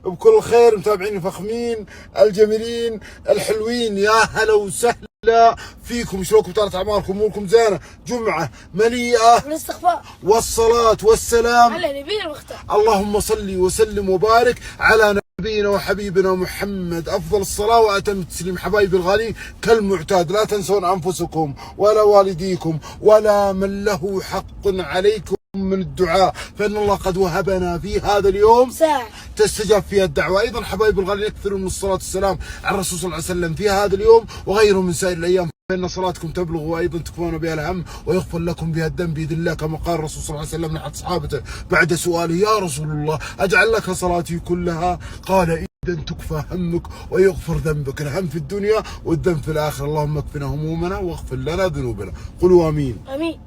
بكل خير متابعين الفخمين الجميلين الحلوين، يا هلا وسهلا فيكم. شلونكم؟ طالت اعماركم؟ اموركم زينه؟ جمعه مليئه بالاستغفار والصلاه والسلام على نبي المختار. اللهم صل وسلم وبارك على نبينا وحبيبنا محمد، افضل الصلاه واتم التسليم. حبايبي الغاليين كالمعتاد لا تنسون انفسكم ولا والديكم ولا من له حق عليكم من الدعاء، فإن الله قد وهبنا في هذا اليوم ساعة تستجاب فيها الدعوة. أيضا حبايب الغاليين اكثروا من الصلاة والسلام على الرسول صلى الله عليه وسلم في هذا اليوم وغيره من سائر الأيام، فإن صلاتكم تبلغ وأيضا تكفون بها الهم ويغفر لكم بها الذنب بإذن الله، كما قال الرسول صلى الله عليه وسلم لأحد صحابته بعد سؤاله: يا رسول الله أجعل لك صلاتي كلها؟ قال: إذا تكفى همك ويغفر ذنبك، الهم في الدنيا والذنب في الآخرة. اللهم اكفنا همومنا واغفر لنا ذنوبنا. قولوا آمين. امين.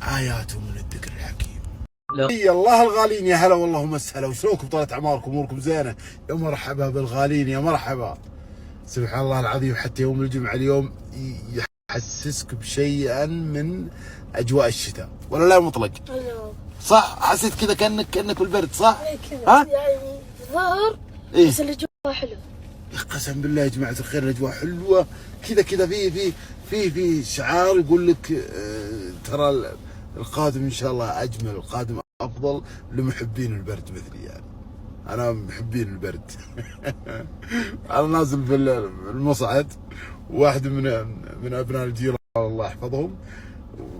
آيات من الذكر الحكيم. يا الله الغالين، يا هلا والله ومسهلا، وشلونكم؟ طالت اعماركم؟ اموركم زينه؟ يا مرحبا بالغالين، يا مرحبا. سبحان الله العظيم، حتى يوم الجمعه اليوم يحسسك بشيئا من اجواء الشتاء، ولا لا مطلق؟ صح؟ حسيت كذا كانك بالبرد، صح؟ كذا ها؟ يعني ظهر إيه؟ بس الجو حلو. قسم بالله يا جماعه الخير الاجواء حلوه كذا في شعار يقول لك ترى القادم ان شاء الله اجمل، القادم افضل لمحبين البرد مثلي. يعني انا محبين البرد. انا نازل في المصعد، واحد من ابناء الجيران الله يحفظهم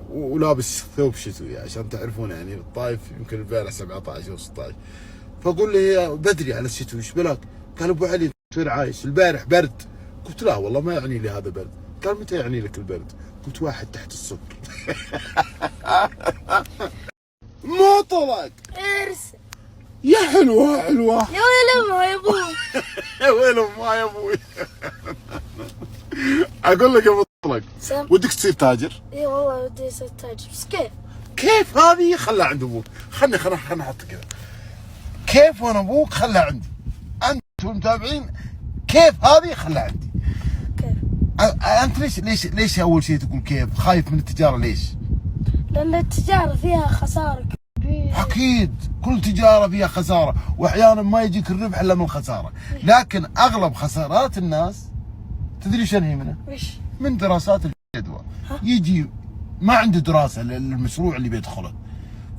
ولابس ثوب شتوي عشان تعرفون، يعني الطايف يمكن البارح 17 او 16، فاقول له بدري على الشتوي ايش بلاك؟ قال: ابو علي انت وين عايش؟ البارح برد. قلت: لا والله ما يعني لي هذا برد. قال: متى يعني لك البرد؟ قلت: واحد تحت الصفر. مطلق ارسل يا حلوه حلوه يا ويل امها يا ابوي. يا ويل امها يا ابوي. اقول لك يا مطلق، سام. ودك تصير تاجر؟ اي والله ودي اصير تاجر، بس كيف؟ كيف هذه؟ خلها عند ابوك. خلنا نحط كذا. كيف وانا ابوك؟ خلها عندي. انتم متابعين كيف هذه؟ خلها عندي. كيف؟ انت ليش اول شيء تقول كيف؟ خايف من التجاره ليش؟ لان التجارة فيها خسارة كبيرة. اكيد كل تجاره فيها خساره، واحيانا ما يجيك الربح الا من الخساره، لكن اغلب خسارات الناس تدري شنو هي منها؟ وش؟ من دراسات الجدوى. يجي ما عنده دراسه للمشروع اللي بيدخله،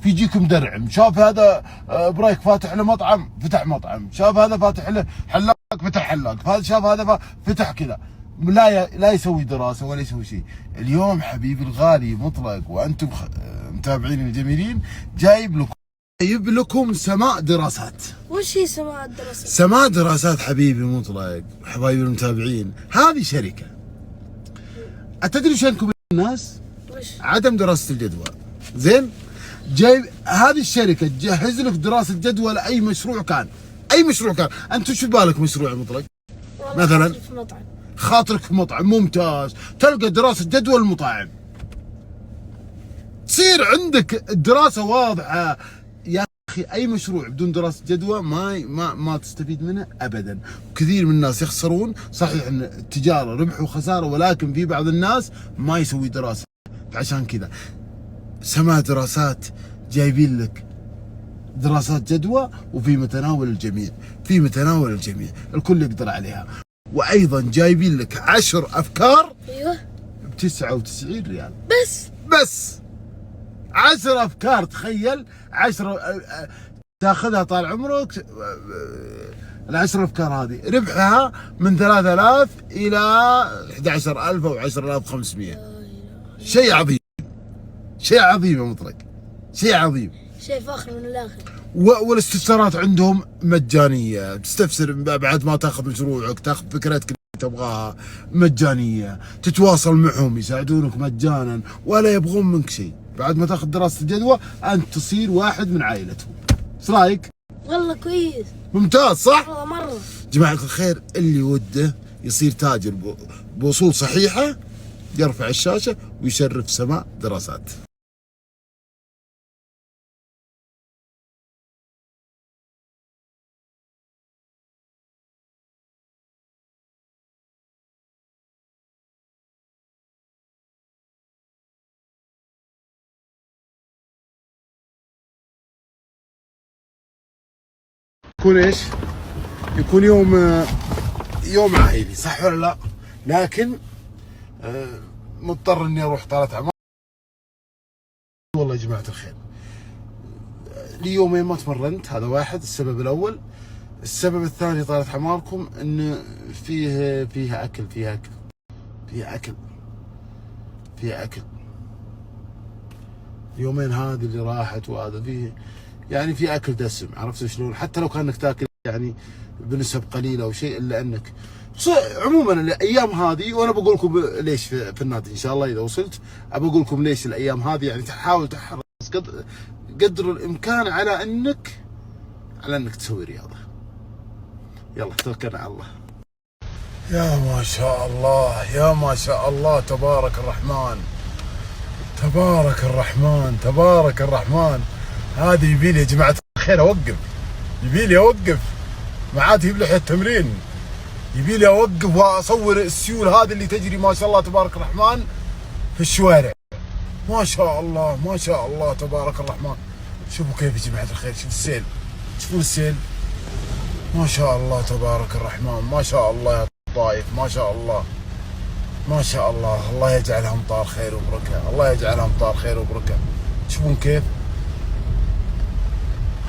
فيجيك مدرعم، شاف هذا بريك فاتح له مطعم فتح مطعم، شاف هذا فاتح له حلاق فتح حلاق، شاف هذا فتح كذا، لا يسوي دراسه ولا يسوي شيء. اليوم حبيبي الغالي مطلق وانتم متابعين الجميلين جايب لكم سماء دراسات. وش هي سماع الدراسة؟ سماء دراسات حبيبي مطلق، حبايبي المتابعين، هذه شركه. أتدري شانكم الناس؟ وش؟ عدم دراسه الجدوى. زين؟ جايب هذه الشركه تجهز لك دراسه جدوى لاي مشروع كان، اي مشروع كان. انت شو بالك مشروع مطلق؟ مثلا في مطعم. خاطرك في مطعم، ممتاز، تلقى دراسه جدوى المطاعم، تصير عندك الدراسه واضحه. يا اخي اي مشروع بدون دراسه جدوى ما تستفيد منه ابدا. كثير من الناس يخسرون. صحيح ان التجاره ربح وخساره، ولكن في بعض الناس ما يسوي دراسه. فعشان كذا سماء دراسات جايبين لك دراسات جدوى، وفي متناول الجميع، في متناول الجميع، الكل يقدر عليها. وايضا جايبين لك 10 افكار ايوه ب 99 ريال بس 10 افكار. تخيل 10 تاخذها طال عمرك. ال10 افكار هذه ربحها من 3000 الى 11000 او 10500. شيء عظيم، شيء عظيم يا مطلق، شيء عظيم، شيء فاخر من الاخر. والاستفسارات عندهم مجانيه، تستفسر بعد ما تاخذ مشروعك، تاخذ فكرتك اللي تبغاها مجانيه، تتواصل معهم يساعدونك مجانا ولا يبغون منك شيء. بعد ما تاخذ دراسه الجدوى انت تصير واحد من عائلتهم. ايش رايك؟ والله كويس، ممتاز صح؟ والله مره. جماعه الخير اللي وده يصير تاجر بوصول صحيحه يرفع الشاشه ويشرف سماء دراسات. يكون ايش؟ يكون يوم عائلي، صح ولا لا؟ لكن مضطر اني اروح طالعة اعمار. والله يا جماعة الخير لي يومين ما تمرنت، هذا واحد، السبب الاول. السبب الثاني طالت اعماركم ان فيها اكل اليومين هذه اللي راحت وهذا فيه يعني في اكل دسم، عرفت شلون؟ حتى لو كانك تاكل يعني بنسب قليله او شيء، الا انك عموما الايام هذه، وانا بقول لكم ليش في النادي ان شاء الله اذا وصلت، ابى اقول لكم ليش الايام هذه. يعني تحاول تحرص قدر الامكان على انك تسوي رياضه. يلا توكلنا على الله. يا ما شاء الله، يا ما شاء الله، تبارك الرحمن، تبارك الرحمن، تبارك الرحمن. هذه يبيلي يا جماعة الخير اوقف، يبيلي اوقف، ما عاد يجيب لي التمرين، يبيلي اوقف واصور السيول هذه اللي تجري ما شاء الله تبارك الرحمن في الشوارع. ما شاء الله، ما شاء الله، تبارك الرحمن. شوفوا كيف يا جماعة الخير، شوفوا السيل، شوفوا السيل، ما شاء الله تبارك الرحمن، ما شاء الله يا طايف، ما شاء الله، ما شاء الله. الله يجعلها امطار خير وبركه، الله يجعلها امطار خير وبركه. تشوفون كيف؟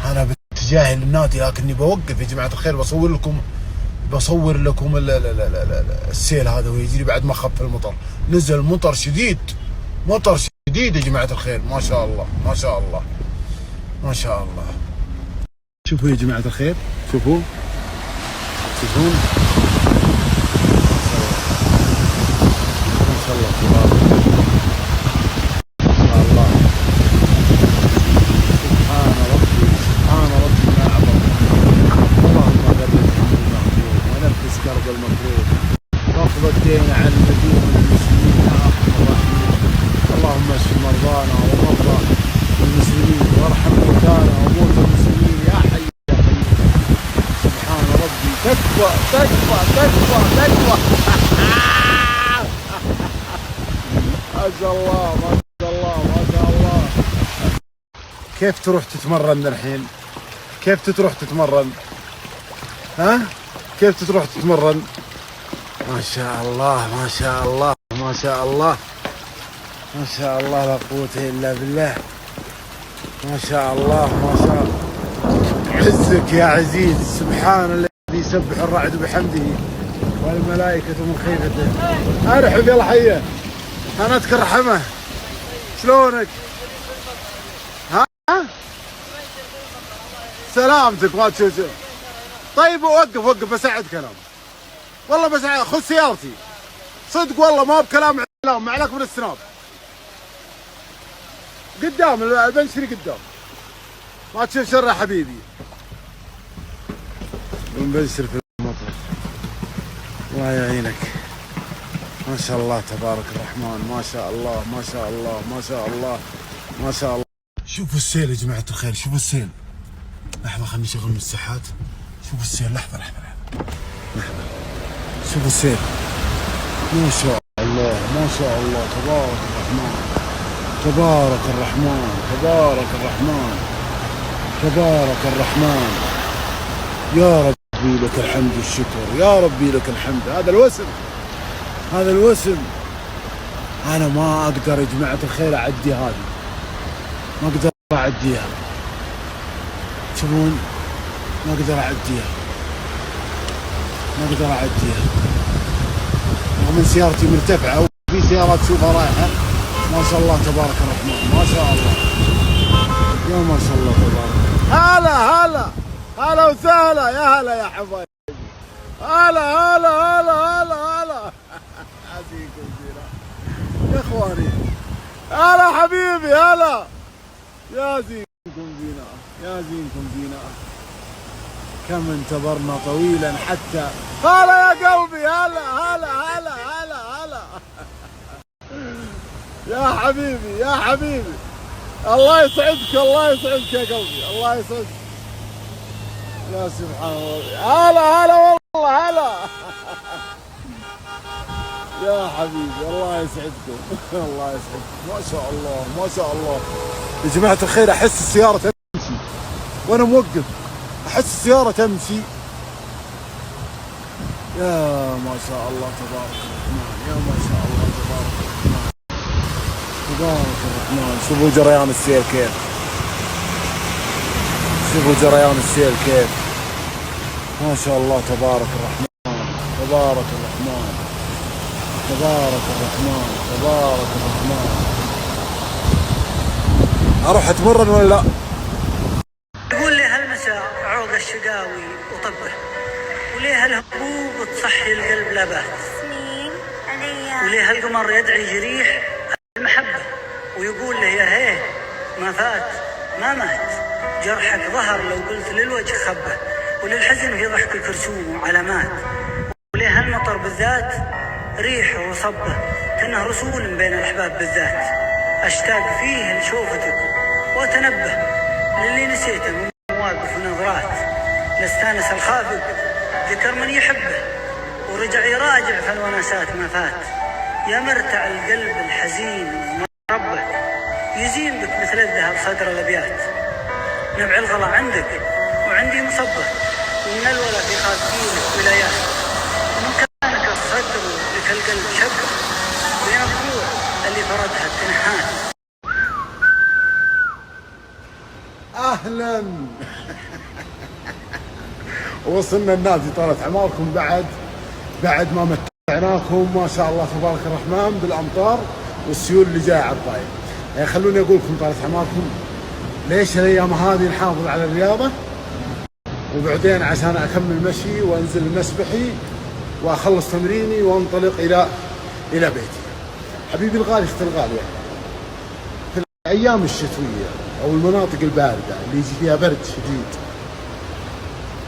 انا باتجاهي للنادي لكني بوقف يا جماعه الخير، بصور لكم السيل هذا ويجري بعد ما خف المطر. نزل مطر شديد، مطر شديد يا جماعه الخير، ما شاء الله، ما شاء الله، ما شاء الله. شوفوا يا جماعه الخير، شوفوا، تشوفون ما شاء الله تبارك الله. سبحان ربي، سبحان ربي ما أعظم. اللهم غفر الحمد المغفور ونفس كرب المكروه واقض الدين عن مديون المسلمين يا ارحم الراحمين. اللهم اشف مرضانا ومرضى المسلمين وارحم موتانا وموتى المسلمين يا حي يا قيوم. سبحان ربي. تكفى تكفى تكفى تكفى. ما شاء الله، ما شاء الله، ما شاء الله. كيف تروح تتمرن الحين؟ كيف تروح تتمرن؟ ها؟ كيف تروح تتمرن؟ ما شاء الله، ما شاء الله، ما شاء الله، ما شاء الله، لا قوة إلا بالله. ما شاء الله، ما شاء الله. عزك يا عزيز، سبحان الذي يسبح الرعد بحمده والملائكة من خيفته. ارحب يلا حيه. هنتك الرحمة، شلونك؟ ها؟ سلامتك، ما تشوف. طيب وقف بساعدك انا. والله بساعدك، خذ سيارتي. صدق والله ما بكلام اعلام، ما عليك من السناب. قدام البنشري قدام. ما تشوف شر يا حبيبي. بنبنشر في المطر. الله يعينك. ما شاء الله تبارك الرحمن، ما شاء الله، ما شاء الله، ما شاء الله، ما شاء الله. شوفوا السيل يا جماعة الخير، شوفوا السيل. لحظة خلني اشغل المساحات. شوفوا السيل، لحظة لحظة لحظة. شوفوا السيل. ما شاء الله، ما شاء الله، تبارك الرحمن، تبارك الرحمن، تبارك الرحمن، تبارك الرحمن. يا ربي لك الحمد والشكر، يا ربي لك الحمد. هذا الوسم، هذا الوسم. انا ما اقدر يا جماعة الخير اعدي هذه، ما اقدر اعديها. تشوفون؟ ما اقدر اعديها، ما اقدر اعديها. رغم ان سيارتي مرتفعة وفي سيارات شوفها رايحة. ما شاء الله تبارك الرحمن، ما شاء الله، يا ما شاء الله تبارك. هلا هلا هلا وسهلا، يا هلا يا حبايبي. هلا هلا هلا هلا هلا. عزيكم فينا يا اخواني. هلا حبيبي، هلا. يا زينكم فينا، يا زينكم فينا. كم انتظرنا طويلا حتى. هلا يا قلبي، هلا هلا هلا هلا هلا. يا حبيبي، يا حبيبي. الله يسعدك، الله يسعدك يا قلبي، الله يسعدك. يا سبحان الله. هلا هلا والله، هلا. يا حبيبي، الله يسعدكم. الله يسعدكم، ما شاء الله، ما شاء الله. يا جماعة الخير احس السيارة تمشي وانا موقف، احس السيارة تمشي. يا ما شاء الله تبارك الرحمن، يا ما شاء الله تبارك الرحمن، تبارك الرحمن. شوفوا جريان السيل كيف، شوفوا جريان السيل كيف، ما شاء الله تبارك الرحمن، تبارك الرحمن، تبارك الرحمن، تبارك الرحمن. اروح اتمرن ولا لا؟ يقول لي هالمساء عوق الشقاوي وطبه، وليه هالهبوب تصحي القلب لبات، وليه هالقمر يدعي جريح المحبة ويقول له يا هيه ما فات ما مات، جرحك ظهر لو قلت للوجه خبه، وللحزن في ضحكك رسوم وعلامات، وليه هالمطر بالذات ريحه وصبه كأنه رسول بين الأحباب بالذات، أشتاق فيه لشوفتك وأتنبه للي نسيته من مواقف ونظرات، لاستانس الخافق ذكر من يحبه ورجع يراجع في الونسات ما فات، يا مرتع القلب الحزين ومربه يزين بك مثل الذهب صدر الأبيات، نبع الغلا عندك وعندي مصبه، ومن الولا في خافينك ولايات، ومن كانك الصدر لك القلب شبه بين الضلوع اللي فردها التنحات. اهلا. وصلنا النادي طالت اعماركم بعد ما متعناكم ما شاء الله تبارك الرحمن بالامطار والسيول اللي جايه على الطايف. يعني خلوني اقول لكم طالت اعماركم ليش الايام هذه نحافظ على الرياضه، وبعدين عشان اكمل مشي وانزل المسبحي واخلص تمريني وانطلق الى بيتي. حبيبي الغالي اختي الغاليه، في الايام الشتويه او المناطق البارده اللي يجي فيها برد شديد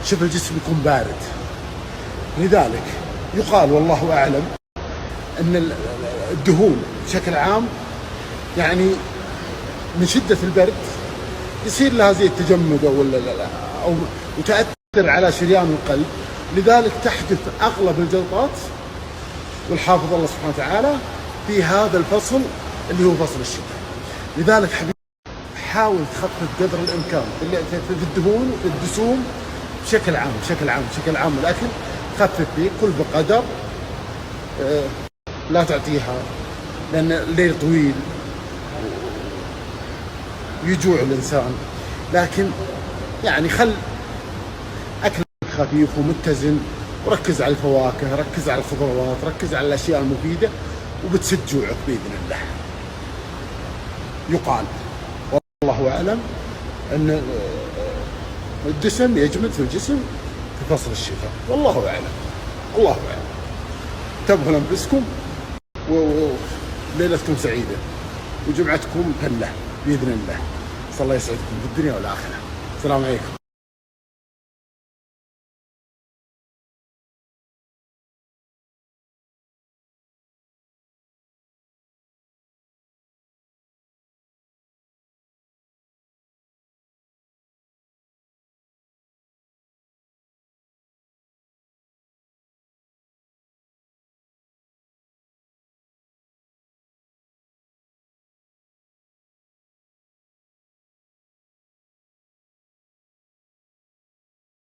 شوف الجسم يكون بارد، لذلك يقال والله اعلم ان الدهون بشكل عام يعني من شده البرد يصير لها زي التجمد او وتاثر على شريان القلب، لذلك تحدث اغلب الجلطات والحافظ الله سبحانه وتعالى في هذا الفصل اللي هو فصل الشتاء. لذلك حبيبي حاول تخفف قدر الامكان في الدهون وفي الدسوم بشكل عام الاكل خفف فيه، كل بقدر، لا تعطيها لان الليل طويل ويجوع الانسان، لكن يعني خل اكلك خفيف ومتزن، وركز على الفواكه، ركز على الخضروات، ركز على الاشياء المفيده وبتسد جوعك باذن الله. يقال والله اعلم ان الدسم يجمد في الجسم في فصل الشتاء، والله اعلم، الله اعلم. انتبهوا لانفسكم وليلتكم سعيده وجمعتكم فله باذن الله. صلى الله يسعدكم في الدنيا والاخره. السلام عليكم.